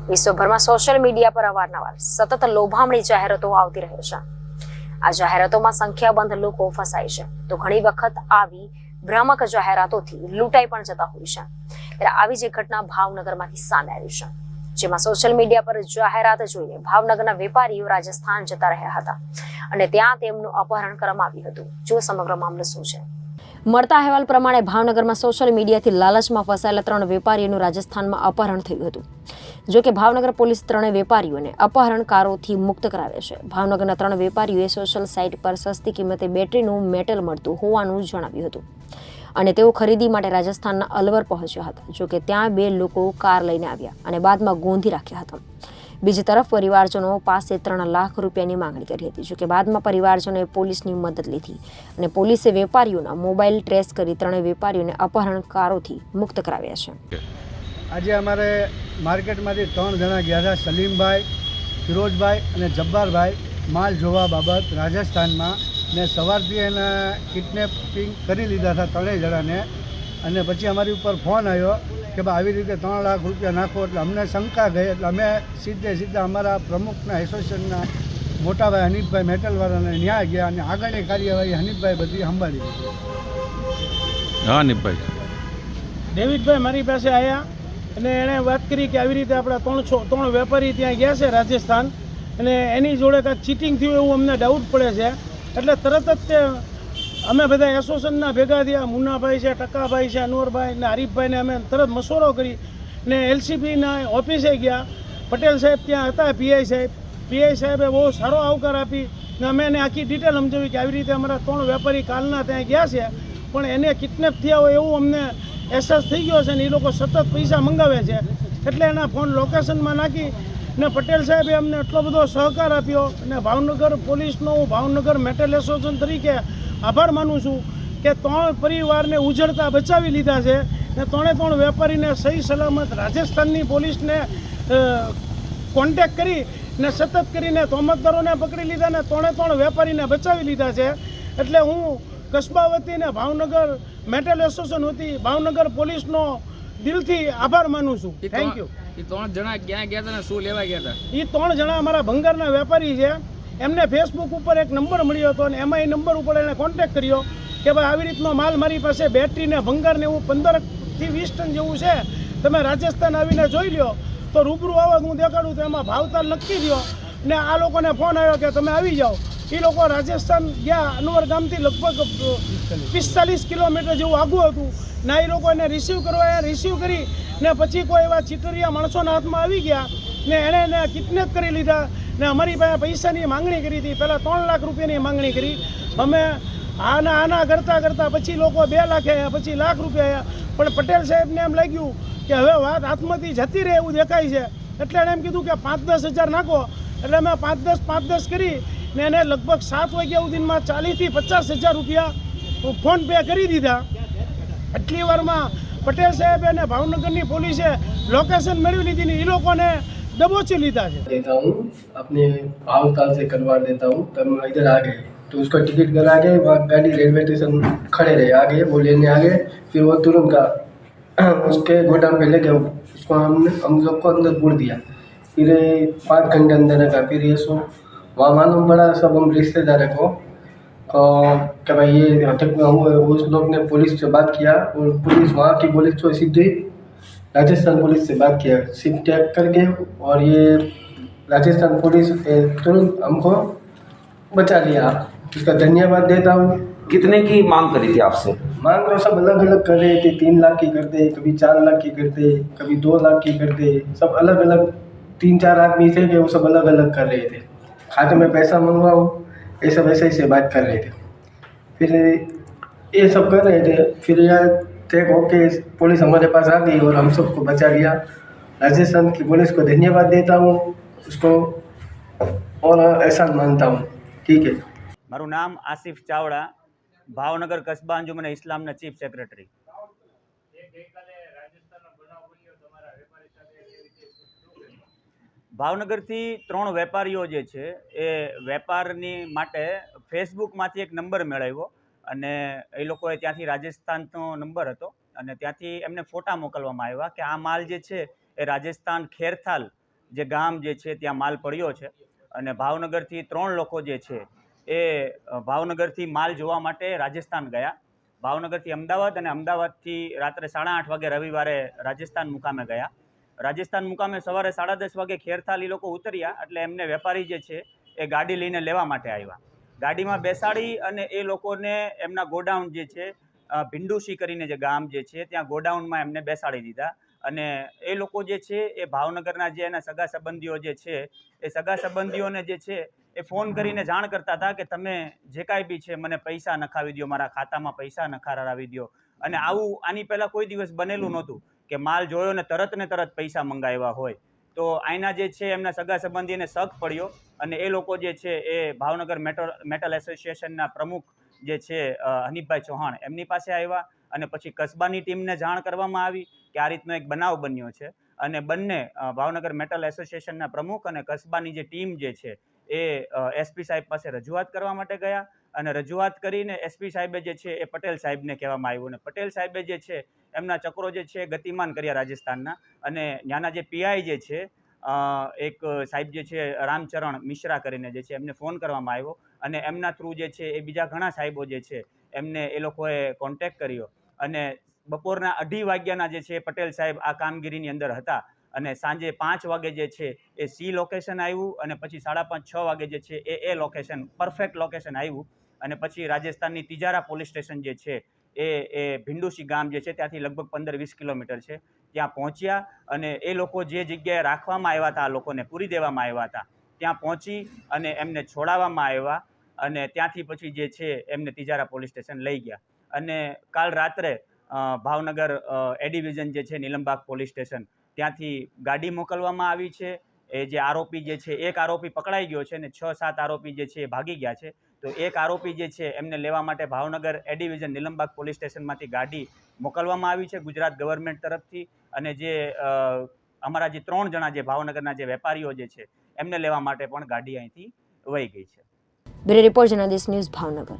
વિશ્વભરમાં social media પર અવારનવાર સતત લોભામણી જાહેરાતો આવતી રહે છે। આ જાહેરાતોમાં સંખ્યાબંધ લોકો ફસાય છે તો ઘણી વખત આવી ભ્રામક જાહેરાતોથી લૂંટાઈ પણ જતા હોય છે। ત્યારે આવી જ એક ઘટના ભાવનગરમાંથી સામે આવી છે, જેમાં સોશિયલ મીડિયા પર જાહેરાત જોઈને ભાવનગરના વેપારીઓ રાજસ્થાન જતા રહ્યા હતા અને ત્યાં તેમનું અપહરણ કરવામાં આવ્યું હતું। જો સમગ્ર મામલો શું છે? મળતા અહેવાલ પ્રમાણે ભાવનગરમાં સોશિયલ મીડિયાથી લાલચમાં ફસાયેલા 3 વેપારીઓનું રાજસ્થાનમાં અપહરણ થયું હતું। જો કે ભાવનગર પોલીસ 3 વેપારીઓને અપહરણકારોથી મુક્ત કરાવ્યા છે। ભાવનગરના 3 વેપારીઓએ સોશિયલ સાઇટ પર સસ્તી કિંમતે બેટરીનું મેટલ મળતું હોવાનું જણાવ્યું હતું અને તેઓ ખરીદી માટે રાજસ્થાનના અલવર પહોંચ્યા હતા। જો કે ત્યાં 2 લોકો કાર લઈને આવ્યા અને બાદમાં ગોંધી રાખ્યા હતા। બીજી તરફ પરિવારજનો પાસે 3 લાખ રૂપિયાની માંગણી કરી હતી। જો કે બાદમાં પરિવારજનોએ પોલીસની મદદ લીધી અને પોલીસે વેપારીઓના મોબાઈલ ટ્રેસ કરી 3 વેપારીઓને અપહરણકારોથી મુક્ત કરાવ્યા છે। આજે અમારે માર્કેટમાંથી 3 જણા ગયા હતા, સલીમભાઈ, ફિરોજભાઈ અને જબ્બારભાઈ, માલ જોવા બાબત રાજસ્થાનમાં, ને સવારથી એને કિડનેપિંગ કરી લીધા હતા 3 જણાને। અને પછી અમારી ઉપર ફોન આવ્યો કે ભાઈ આવી રીતે 3 લાખ રૂપિયા નાખો, એટલે અમને શંકા ગઈ, એટલે અમે સીધા અમારા પ્રમુખના એસોસિએશનના મોટાભાઈ હનીફભાઈ મેટલવાળાને ન્યાય ગયા અને આગળની કાર્યવાહી હનીફભાઈ બધી સંભાળી। હા હનીફભાઈ, ડેવિડભાઈ મારી પાસે આવ્યા અને એણે વાત કરી કે આવી રીતે આપણા 3 વેપારી ત્યાં ગયા છે રાજસ્થાન અને એની જોડે કાંઈક ચીટિંગ થયું એવું અમને ડાઉટ પડે છે। એટલે તરત જ તે અમે બધા એસોસિએશનના ભેગા થયા, મુન્નાભાઈ છે, ટકાભાઈ છે, અનવરભાઈ ને આરીફભાઈને અમે તરત મશવરો કરી ને એલસીબીના ઓફિસે ગયા। પટેલ સાહેબ ત્યાં હતા, પીઆઈ સાહેબે બહુ સારો આવકાર આપી ને અમે એને આખી ડિટેલ સમજાવી કે આવી રીતે અમારા 3 વેપારી કાલના ત્યાં ગયા છે પણ એને કિડનેપ થયા હોય એવું અમને અહેસાસ થઈ ગયો છે ને એ લોકો સતત પૈસા મંગાવે છે। એટલે એના ફોન લોકેશનમાં નાખી ને પટેલ સાહેબે અમને એટલો બધો સહકાર આપ્યો અને ભાવનગર પોલીસનો હું ભાવનગર મેટલ એસોસિએશન તરીકે આભાર માનું છું કે 3 પરિવારને ઉજળતા બચાવી લીધા છે ને 3 વેપારીને સહી સલામત રાજસ્થાનની પોલીસને કોન્ટેક્ટ કરી ને સતત કરીને તોમતદારોને પકડી લીધા ને 3 વેપારીને બચાવી લીધા છે। એટલે હું કસ્બા વતી ને ભાવનગર મેટલ એસોસિએશન વતી ભાવનગર પોલીસનો દિલથી આભાર માનું છું। Thank you. એ 3 જણા ક્યાં ગયા હતા ને શું લેવા ગયા હતા? એ 3 જણા અમારા ભંગારના વેપારી છે। એમને ફેસબુક ઉપર એક નંબર મળ્યો હતો અને એમાં એ નંબર ઉપર એને કોન્ટેક્ટ કર્યો કે ભાઈ આવી રીતનો માલ મારી પાસે બેટરીને ભંગારને એવું 15 થી 20 ટન જેવું છે, તમે રાજસ્થાન આવીને જોઈ લો તો રૂબરૂ આવો હું દેખાડું તો એમાં ભાવતાલ નક્કી થયો ને આ લોકોને ફોન આવ્યો કે તમે આવી જાઓ। એ લોકો રાજસ્થાન ગયા, અનવર ગામથી લગભગ 45 કિલોમીટર જેવું આગું હતું ને એ લોકો એને રિસીવ કરી ને પછી કોઈ એવા ચીટરિયા માણસોના હાથમાં આવી ગયા ને એણે એને કિડનેપ કરી લીધા ને અમારી પાસે પૈસાની માંગણી કરી હતી। પહેલાં 3 લાખ રૂપિયાની માંગણી કરી, અમે આના કરતાં પછી લોકો 2 લાખ આવ્યા, પછી લાખ રૂપિયા આવ્યા। પણ પટેલ સાહેબને એમ લાગ્યું કે હવે વાત હાથમાંથી જતી રહે એવું દેખાય છે, એટલે એણે એમ કીધું કે 5-10 હજાર નાખો। એટલે અમે 5-10 કરી ને એને લગભગ 7 વાગ્યા સુધીમાં 40 થી 50 હજાર રૂપિયા ફોન પે કરી દીધા। એટલી વારમાં પટેલ સાહેબ અને ભાવનગરની પોલીસે लोकेशन मेरी लीधी नहीं, इन लोगों ने दबोची लीधा है। देता हूँ अपने भाव ताल से करवा देता हूँ, तब इधर आ गए तो उसका टिकट करा के वहाँ गाड़ी रेलवे स्टेशन खड़े रहे, आ गए वो लेने आ गए। फिर वो तुरंत का उसके गोदाम पे ले गए, उसको हम लोग को अंदर पूर दिया। फिर 5 घंटे अंदर रखा। फिर ये सो वहाँ मालूम पड़ा सब हम रिश्तेदार को कि भाई ये हटक में हुआ। उस लोग ने पुलिस से बात किया और पुलिस वहाँ की पुलिस तो सीधे राजस्थान पुलिस से बात किया, सिम टैग करके, और ये राजस्थान पुलिस तुरंत हमको बचा लिया। इसका धन्यवाद देता हूँ। कितने की मांग करी थी आपसे? मांग तो सब अलग अलग कर रहे थे, 3 लाख की करते, कभी 4 लाख की करते, कभी 2 लाख की करते, सब अलग अलग 3-4 आदमी थे कि वो सब अलग अलग कर रहे थे। खाते में पैसा मंगवाओ ऐसा वैसे ही से बात कर रहे थे। फिर ये सब कर रहे थे। फिर यार टेक होके पुलिस हमारे पास आ गई और हम सबको बचा लिया। राजस्थान की पुलिस को धन्यवाद देता हूँ, उसको और एहसान मानता हूँ। ठीक है। मारू नाम आसिफ चावड़ा, भावनगर कस्बा अंजुमन इस्लामना चीफ सेक्रेटरी। ભાવનગરથી 3 વેપારીઓ જે છે એ વેપારની માટે ફેસબુકમાંથી એક નંબર મેળવ્યો અને એ લોકોએ ત્યાંથી રાજસ્થાનનો નંબર હતો અને ત્યાંથી એમને ફોટા મોકલવામાં આવ્યા કે આ માલ જે છે એ રાજસ્થાન ખેરથાલ જે ગામ જે છે ત્યાં માલ પડ્યો છે અને ભાવનગરથી 3 લોકો જે છે એ ભાવનગરથી માલ જોવા માટે રાજસ્થાન ગયા. ભાવનગરથી અમદાવાદ અને અમદાવાદથી રાત્રે 8:30 વાગે રવિવારે રાજસ્થાન મુકામે ગયા. રાજસ્થાન મુકામે સવારે 10:30 વાગે ખેરથાલ લોકો ઉતર્યા એટલે એમને વેપારી જે છે એ ગાડી લઈને લેવા માટે આવ્યા. ગાડીમાં બેસાડી અને એ લોકોને એમના ગોડાઉન જે છે ભિંડુશી કરીને જે ગામ જે છે ત્યાં ગોડાઉનમાં એમને બેસાડી દીધા અને એ લોકો જે છે એ ભાવનગરના જે એના સગા સંબંધીઓ જે છે એ સગા સંબંધીઓને જે છે એ ફોન કરીને જાણ કરતા હતા કે તમે જે કાંઈ બી છે મને પૈસા નખાવી દો, મારા ખાતામાં પૈસા નખાવી દો. અને આની પહેલાં કોઈ દિવસ બનેલું નહોતું કે માલ જોયો ને તરત પૈસા મંગાવ્યા હોય. તો આઈના જે છે એમના સગા સંબંધીને શક પડ્યો અને એ લોકો જે છે એ ભાવનગર મેટલ એસોસિએશનના પ્રમુખ જે છે હનીફભાઈ ચૌહાણ એમની પાસે આવ્યા અને પછી કસ્બાની ટીમને જાણ કરવામાં આવી કે આ રીતનો એક બનાવ બન્યો છે અને બંને ભાવનગર મેટલ એસોસિએશનના પ્રમુખ અને કસ્બાની જે ટીમ જે છે એ એસપી સાહેબ પાસે રજૂઆત કરવા માટે ગયા અને રજૂઆત કરીને એસપી સાહેબે જે છે એ પટેલ સાહેબને કહેવામાં આવ્યું અને પટેલ સાહેબે જે છે એમના ચક્રો જે છે ગતિમાન કર્યા રાજસ્થાનના અને ત્યાંના જે પીઆઈ જે છે એક સાહેબ જે છે રામચરણ મિશ્રા કરીને જે છે એમને ફોન કરવામાં આવ્યો અને એમના થ્રુ જે છે એ બીજા ઘણા સાહેબો જે છે એમને એ લોકોએ કોન્ટેક્ટ કર્યો અને બપોરના 2:30 વાગ્યાના જે છે પટેલ સાહેબ આ કામગીરીની અંદર હતા અને સાંજે 5 વાગે જે છે એ સી લોકેશન આવ્યું અને પછી 5:30-6 વાગે જે છે એ લોકેશન પરફેક્ટ લોકેશન આવ્યું અને પછી રાજસ્થાનની તિજારા પોલીસ સ્ટેશન જે છે એ ભિંડુશી ગામ જે છે ત્યાંથી લગભગ 15-20 કિલોમીટર છે ત્યાં પહોંચ્યા અને એ લોકો જે જગ્યાએ રાખવામાં આવ્યા હતા આ લોકોને પૂરી દેવામાં આવ્યા હતા ત્યાં પહોંચી અને એમને છોડાવવામાં આવ્યા અને ત્યાંથી પછી જે છે એમને તિજારા પોલીસ સ્ટેશન લઈ ગયા અને કાલ રાત્રે ભાવનગર એ ડિવિઝન જે છે નીલમબાગ પોલીસ સ્ટેશન ત્યાંથી ગાડી મોકલવામાં આવી છે. એ જે આરોપી જે છે એક આરોપી પકડાઈ ગયો છે અને 6-7 આરોપી જે છે એ ભાગી ગયા છે. તો એક આરોપી જે છે એમને લેવા માટે Bhavnagar A division Nilambag police સ્ટેશનમાંથી ગાડી મોકલવામાં આવી છે ગુજરાત ગવર્મેન્ટ તરફથી અને જે અમારા જે 3 જણા જે ભાવનગરના જે વેપારીઓ જે છે એમને લેવા માટે પણ ગાડી અહીંથી વહી ગઈ છે. Bureau report journalist news Bhavnagar.